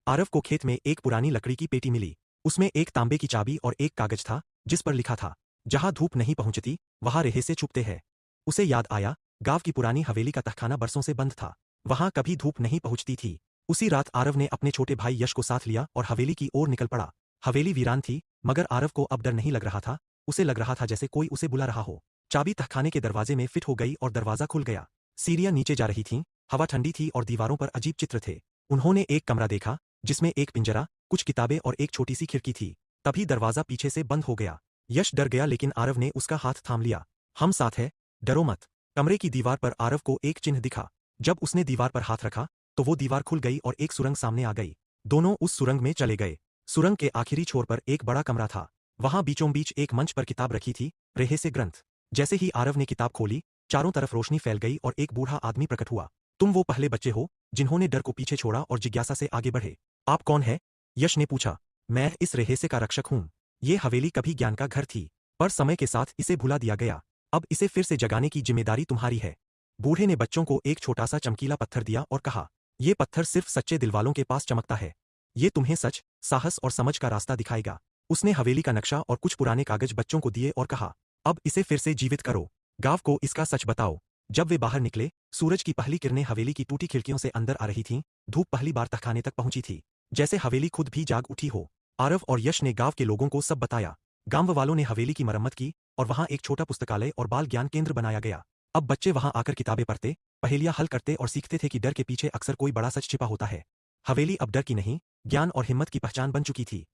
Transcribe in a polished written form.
आरव को खेत में एक पुरानी लकड़ी की पेटी मिली। उसमें एक तांबे की चाबी और एक कागज था, जिस पर लिखा था, जहां धूप नहीं पहुंचती वहां रेहे छुपते हैं। उसे याद आया, गांव की पुरानी हवेली का तहखाना बरसों से बंद था। वहां कभी धूप नहीं पहुंचती थी। उसी रात आरव ने अपने छोटे भाई यश को साथ लिया और हवेली की ओर निकल पड़ा। हवेली वीरान थी, मगर आरव को अब डर नहीं लग रहा था। उसे लग रहा था जैसे कोई उसे बुला रहा हो। चाबी तहखाने के दरवाजे में फिट हो गई और दरवाजा खुल गया। सीढ़ियां नीचे जा रही थीं, हवा ठंडी थी और दीवारों पर अजीब चित्र थे। उन्होंने एक कमरा देखा, जिसमें एक पिंजरा, कुछ किताबें और एक छोटी सी खिड़की थी। तभी दरवाजा पीछे से बंद हो गया। यश डर गया, लेकिन आरव ने उसका हाथ थाम लिया। हम साथ हैं, डरो मत। कमरे की दीवार पर आरव को एक चिन्ह दिखा। जब उसने दीवार पर हाथ रखा, तो वो दीवार खुल गई और एक सुरंग सामने आ गई। दोनों उस सुरंग में चले गए। सुरंग के आखिरी छोर पर एक बड़ा कमरा था। वहां बीचों बीच एक मंच पर किताब रखी थी, रेहे ग्रंथ। जैसे ही आरव ने किताब खोली, चारों तरफ रोशनी फैल गई और एक बूढ़ा आदमी प्रकट हुआ। तुम वो पहले बच्चे हो, जिन्होंने डर को पीछे छोड़ा और जिज्ञासा से आगे बढ़े। आप कौन है? यश ने पूछा। मैं इस रेहेसे का रक्षक हूं। ये हवेली कभी ज्ञान का घर थी, पर समय के साथ इसे भुला दिया गया। अब इसे फिर से जगाने की जिम्मेदारी तुम्हारी है। बूढ़े ने बच्चों को एक छोटा सा चमकीला पत्थर दिया और कहा, ये पत्थर सिर्फ सच्चे दिलवालों के पास चमकता है। ये तुम्हें सच, साहस और समझ का रास्ता दिखाएगा। उसने हवेली का नक्शा और कुछ पुराने कागज बच्चों को दिए और कहा, अब इसे फिर से जीवित करो। गांव को इसका सच बताओ। जब वे बाहर निकले, सूरज की पहली किरणें हवेली की टूटी खिड़कियों से अंदर आ रही थीं। धूप पहली बार तहखाने तक पहुंची थी, जैसे हवेली खुद भी जाग उठी हो। आरव और यश ने गांव के लोगों को सब बताया। गांव वालों ने हवेली की मरम्मत की और वहां एक छोटा पुस्तकालय और बाल ज्ञान केंद्र बनाया गया। अब बच्चे वहां आकर किताबें पढ़ते, पहेलियां हल करते और सीखते थे कि डर के पीछे अक्सर कोई बड़ा सच छिपा होता है। हवेली अब डर की नहीं, ज्ञान और हिम्मत की पहचान बन चुकी थी।